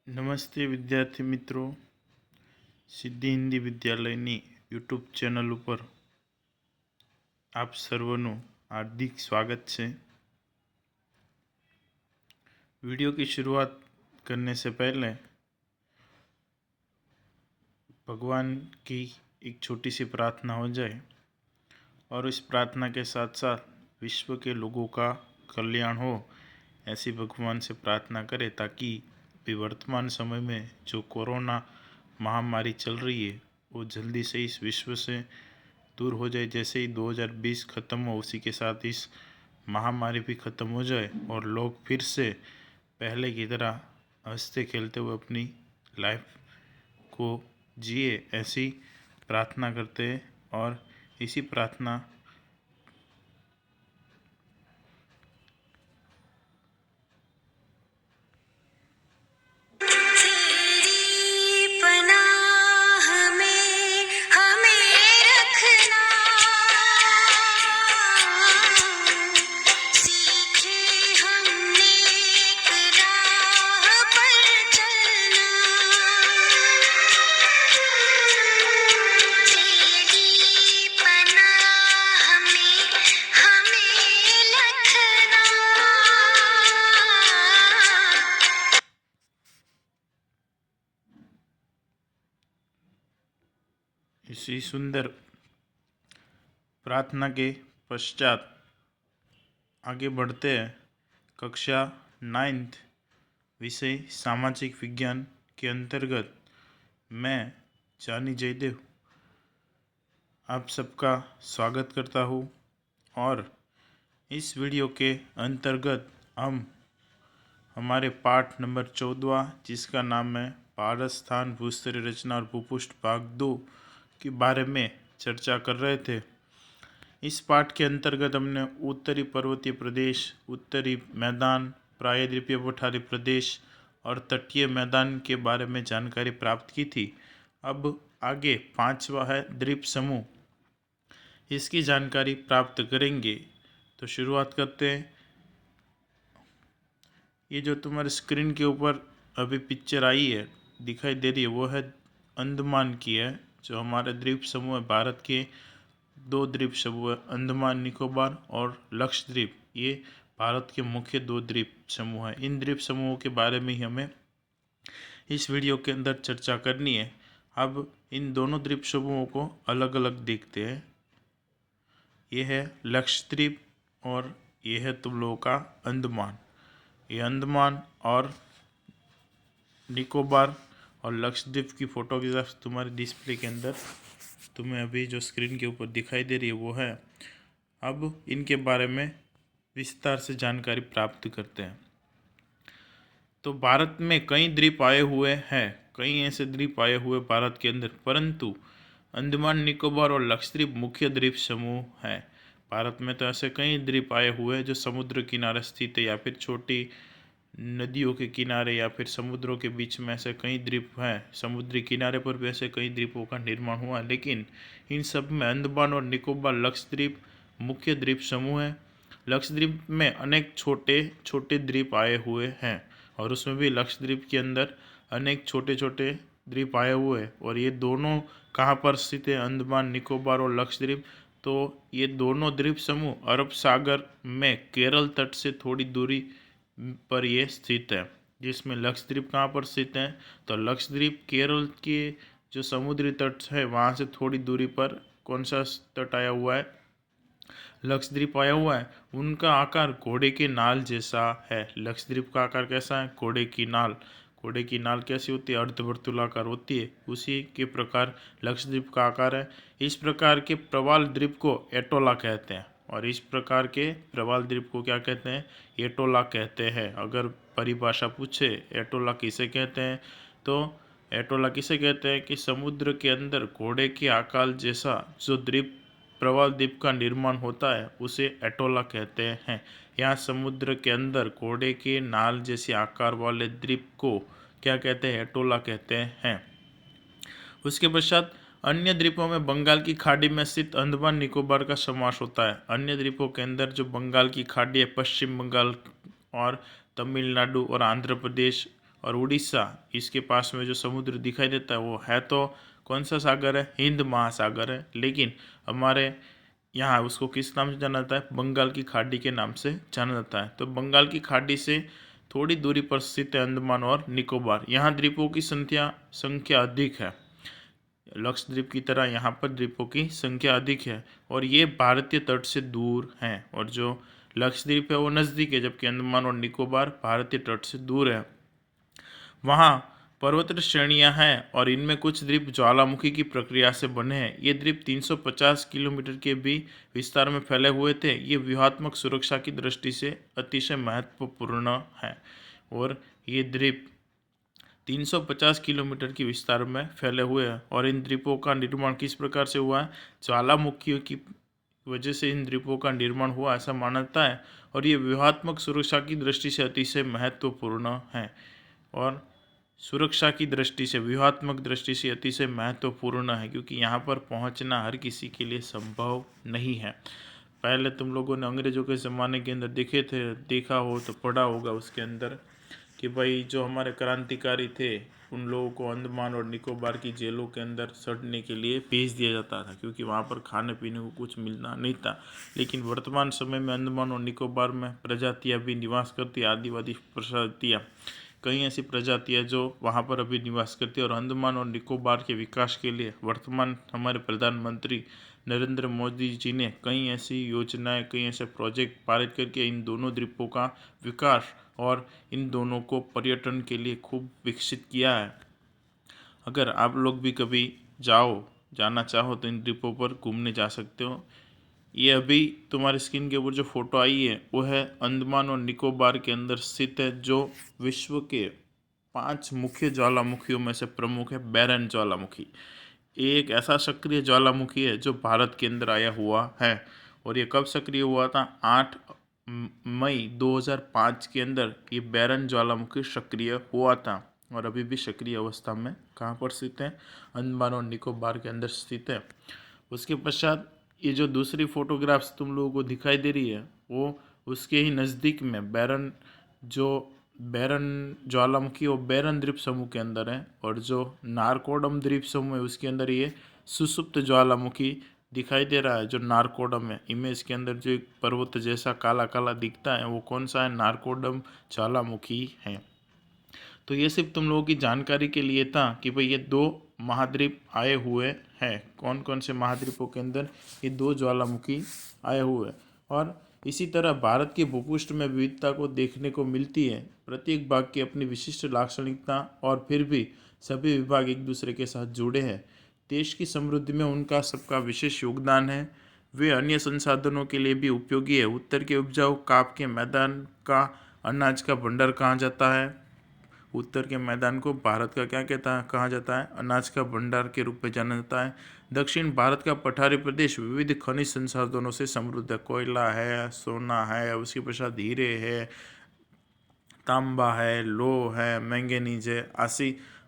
નમસ્તે વિદ્યાર્થી મિત્રો, સિદ્ધિ હિન્દી વિદ્યાલયની યુટ્યુબ ચેનલ ઉપર આપ સર્વનું हार्दिक स्वागत है। वीडियो की शुरुआत करने से पहले भगवान की एक छोटी सी प्रार्थना हो जाए और इस प्रार्थना के साथ साथ विश्व के लोगों का कल्याण हो, ऐसी भगवान से प्रार्थना करें ताकि अभी वर्तमान समय में जो कोरोना महामारी चल रही है वो जल्दी से इस विश्व से दूर हो जाए। जैसे ही 2020 ख़त्म हो उसी के साथ इस महामारी भी ख़त्म हो जाए और लोग फिर से पहले की तरह हंसते खेलते हुए अपनी लाइफ को जिए, ऐसी प्रार्थना करते हैं। और इसी प्रार्थना इसी सुंदर प्रार्थना के पश्चात आगे बढ़ते हैं। कक्षा 9th विषय सामाजिक विज्ञान के अंतर्गत मैं जानी जयदेव आप सबका स्वागत करता हूँ। और इस वीडियो के अंतर्गत हम हमारे पाठ नंबर 14 जिसका नाम है भारत स्थान भूस्तरीय रचना और भूपृष्ठ भाग 2 के बारे में चर्चा कर रहे थे। इस पाठ के अंतर्गत हमने उत्तरी पर्वतीय प्रदेश, उत्तरी मैदान, प्रायद्वीपीय पठारी प्रदेश और तटीय मैदान के बारे में जानकारी प्राप्त की थी। अब आगे 5वां है द्वीप समूह, इसकी जानकारी प्राप्त करेंगे। तो शुरुआत करते हैं। ये जो तुम्हारे स्क्रीन के ऊपर अभी पिक्चर आई है, दिखाई दे रही है, वो है अंडमान की है। जो हमारे द्वीप समूह है, भारत के 2 द्वीप समूह है, अंडमान निकोबार और लक्षद्वीप। ये भारत के मुख्य 2 द्वीप समूह हैं। इन द्वीप समूहों के बारे में ही हमें इस वीडियो के अंदर चर्चा करनी है। अब इन दोनों द्वीप समूहों को अलग अलग देखते हैं। ये है लक्षद्वीप और ये है तुम लोगों का अंडमान। ये अंडमान और निकोबार और लक्षद्वीप की फोटोग्राफ तुम्हारे डिस्प्ले के अंदर तुम्हें अभी जो स्क्रीन के ऊपर दिखाई दे रही है वो है। अब इनके बारे में विस्तार से जानकारी प्राप्त करते हैं। तो भारत में कई द्वीप आए हुए हैं, कई ऐसे द्वीप आए हुए भारत के अंदर, परंतु अंडमान निकोबार और लक्षद्वीप मुख्य द्वीप समूह है। भारत में तो ऐसे कई द्वीप आए हुए हैं जो समुद्र किनारे स्थित है या फिर छोटी नदियों के किनारे या फिर समुद्रों के बीच में ऐसे कई द्वीप हैं। समुद्री किनारे पर भी ऐसे कई द्वीपों का निर्माण हुआ, लेकिन इन सब में अंडमान और निकोबार लक्षद्वीप मुख्य द्वीप समूह है। लक्षद्वीप में अनेक छोटे छोटे द्वीप आए हुए हैं और उसमें भी लक्षद्वीप के अंदर अनेक छोटे छोटे द्वीप आए हुए हैं। और ये दोनों कहाँ पर स्थित है, अंडमान निकोबार और लक्षद्वीप? तो ये दोनों द्वीप समूह अरब सागर में केरल तट से थोड़ी दूरी पर ये स्थित है। जिसमें लक्षद्वीप कहाँ पर स्थित है, तो लक्षद्वीप केरल के जो समुद्री तट है वहाँ से थोड़ी दूरी पर कौन सा तट आया हुआ है, लक्षद्वीप आया हुआ है। उनका आकार घोड़े के नाल जैसा है। लक्षद्वीप का आकार कैसा है, घोड़े की नाल। घोड़े की नाल कैसी होती है, अर्धवर्तुलाकार होती है, उसी के प्रकार लक्षद्वीप का आकार है। इस प्रकार के प्रवाल द्वीप को एटोला कहते हैं और इस प्रकार के प्रवाल द्वीप को क्या कहते हैं, एटोला कहते हैं। अगर परिभाषा पूछे एटोला किसे कहते हैं, तो एटोला किसे कहते हैं कि समुद्र के अंदर घोड़े के आकार जैसा जो द्वीप प्रवाल द्वीप का निर्माण होता है उसे एटोला कहते हैं। यहाँ समुद्र के अंदर घोड़े के नाल जैसे आकार वाले द्वीप को क्या कहते हैं, एटोला कहते हैं। उसके पश्चात अन्य द्वीपों में बंगाल की खाड़ी में स्थित अंडमान निकोबार का समावेश होता है। अन्य द्वीपों के अंदर जो बंगाल की खाड़ी है, पश्चिम बंगाल और तमिलनाडु और आंध्र प्रदेश और उड़ीसा, इसके पास में जो समुद्र दिखाई देता है वो है तो कौन सा सागर है? हिंद महासागर है। लेकिन हमारे यहाँ उसको किस नाम से जाना जाता है? बंगाल की खाड़ी के नाम से जाना जाता है। तो बंगाल की खाड़ी से थोड़ी दूरी पर स्थित है अंडमान और निकोबार। यहाँ द्वीपों की संख्या अधिक है। लक्षद्वीप की तरह यहाँ पर द्वीपों की संख्या अधिक है और ये भारतीय तट से दूर हैं। और जो लक्षद्वीप है वो नज़दीक है, जबकि अंडमान और निकोबार भारतीय तट से दूर है। वहाँ पर्वत श्रेणियाँ हैं और इनमें कुछ द्वीप ज्वालामुखी की प्रक्रिया से बने हैं। ये द्वीप 350 किलोमीटर के भी विस्तार में फैले हुए थे। ये व्यूहात्मक सुरक्षा की दृष्टि से अतिशय महत्वपूर्ण है। और ये द्वीप 350 किलोमीटर की विस्तार में फैले हुए हैं। और इन द्वीपों का निर्माण किस प्रकार से हुआ है? ज्वालामुखियों की वजह से इन द्वीपों का निर्माण हुआ ऐसा माना जाता है। और ये व्यूहात्मक सुरक्षा की दृष्टि से अतिशय महत्वपूर्ण है। और सुरक्षा की दृष्टि से, व्यूहात्मक दृष्टि से अतिशय महत्वपूर्ण है, क्योंकि यहाँ पर पहुँचना हर किसी के लिए संभव नहीं है। पहले तुम लोगों ने अंग्रेजों के ज़माने के अंदर देखा हो तो पढ़ा होगा उसके अंदर कि भाई जो हमारे क्रांतिकारी थे उन लोगों को अंडमान और निकोबार की जेलों के अंदर सड़ने के लिए भेज दिया जाता था, क्योंकि वहाँ पर खाने पीने को कुछ मिलना नहीं था। लेकिन वर्तमान समय में अंडमान और निकोबार में प्रजातियाँ भी निवास करती, आदिवासी प्रजातियाँ, कई ऐसी प्रजातियाँ जो वहाँ पर अभी निवास करती है। और अंडमान और निकोबार के विकास के लिए वर्तमान हमारे प्रधानमंत्री नरेंद्र मोदी जी ने कई ऐसी योजनाएं, कई ऐसे प्रोजेक्ट पारित करके इन दोनों द्वीपों का विकास और इन दोनों को पर्यटन के लिए खूब विकसित किया है। अगर आप लोग भी कभी जाना चाहो तो इन द्वीपों पर घूमने जा सकते हो। ये अभी तुम्हारी स्क्रीन के ऊपर जो फोटो आई है वो है अंडमान और निकोबार के अंदर स्थित है, जो विश्व के 5 मुख्य ज्वालामुखियों में से प्रमुख है बैरन ज्वालामुखी। एक ऐसा सक्रिय ज्वालामुखी है जो भारत के अंदर आया हुआ है। और ये कब सक्रिय हुआ था? 8 मई 2005 के अंदर ये बैरन ज्वालामुखी सक्रिय हुआ था। और अभी भी सक्रिय अवस्था में कहाँ पर स्थित है? अंडमान और निकोबार के अंदर स्थित है। उसके पश्चात ये जो दूसरी फोटोग्राफ्स तुम लोगों को दिखाई दे रही है वो उसके ही नज़दीक में बैरन ज्वालामुखी और बैरन द्वीप समूह के अंदर है। और जो नारकोडम द्वीप समूह है उसके अंदर ये सुसुप्त ज्वालामुखी दिखाई दे रहा है, जो नारकोडम है। इमेज के अंदर जो एक पर्वत जैसा काला काला दिखता है वो कौन सा है? नारकोडम ज्वालामुखी है। तो ये सिर्फ तुम लोगों की जानकारी के लिए था कि भाई ये 2 महाद्वीप आए हुए हैं। कौन कौन से महाद्वीपों के अंदर ये 2 ज्वालामुखी आए हुए हैं। और इसी तरह भारत के भूपृष्ठ में विविधता को देखने को मिलती है। प्रत्येक भाग की अपनी विशिष्ट लाक्षणिकता और फिर भी सभी विभाग एक दूसरे के साथ जुड़े हैं। देश की समृद्धि में उनका सबका विशेष योगदान है। वे अन्य संसाधनों के लिए भी उपयोगी है। उत्तर के उपजाऊ काप के मैदान का अनाज का भंडार कहा जाता है। उत्तर के मैदान को भारत का क्या कहा जाता है? अनाज का भंडार के रूप में जाना जाता है। दक्षिण भारत का पठारी प्रदेश विविध खनिज संसाधनों से समृद्ध है। कोयला है, सोना है, उसके पश्चात हीरे है, तांबा है, लोह है, मैंगनीज है,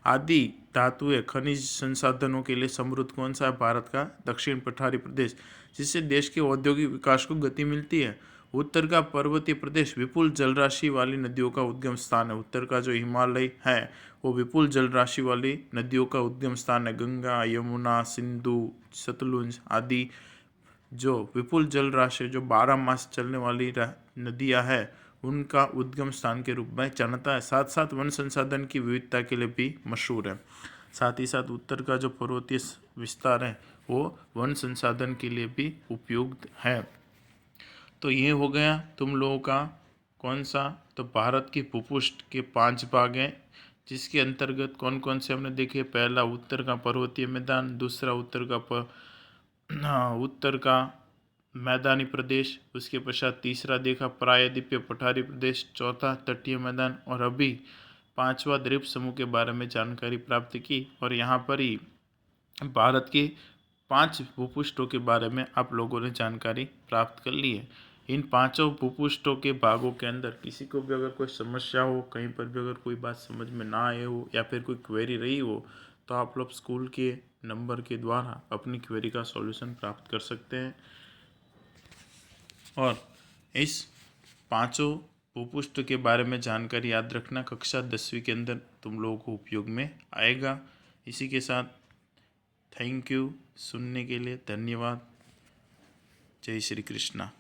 आदि धातुएं खनिज संसाधनों के लिए समृद्ध कौन सा है? भारत का दक्षिण पठारी प्रदेश, जिससे देश के औद्योगिक विकास को गति मिलती है। उत्तर का पर्वतीय प्रदेश विपुल जलराशि वाली नदियों का उद्गम स्थान है। उत्तर का जो हिमालय है वो विपुल जलराशि वाली नदियों का उद्गम स्थान है। गंगा, यमुना, सिंधु, सतलुज आदि जो विपुल जल राशि, जो 12 मास चलने वाली नदियाँ हैं, उनका उद्गम स्थान के रूप में जानता है। साथ साथ वन संसाधन की विविधता के लिए भी मशहूर है। साथ ही साथ उत्तर का जो पर्वतीय विस्तार है वो वन संसाधन के लिए भी उपयुक्त है। तो ये हो गया तुम लोगों का कौन सा? तो भारत की भूपृष्ठ के 5 भाग हैं, जिसके अंतर्गत कौन कौन से हमने देखे? पहला उत्तर का पर्वतीय मैदान, दूसरा उत्तर का मैदानी प्रदेश, उसके पश्चात तीसरा देखा प्रायद्वीपीय पठारी प्रदेश, चौथा तटीय मैदान, और अभी 5वां द्वीप समूह के बारे में जानकारी प्राप्त की। और यहाँ पर ही भारत के 5 भूपृष्ठों के बारे में आप लोगों ने जानकारी प्राप्त कर ली है। इन 5 भूपृष्ठों के भागों के अंदर किसी को भी अगर कोई समस्या हो, कहीं पर भी अगर कोई बात समझ में ना आए हो या फिर कोई क्वेरी रही हो, तो आप लोग स्कूल के नंबर के द्वारा अपनी क्वेरी का सॉल्यूशन प्राप्त कर सकते हैं। और इस 5 भूपृष्ठ के बारे में जानकारी याद रखना कक्षा 10वीं के अंदर तुम लोगों को उपयोग में आएगा। इसी के साथ थैंक यू, सुनने के लिए धन्यवाद। जय श्री कृष्णा।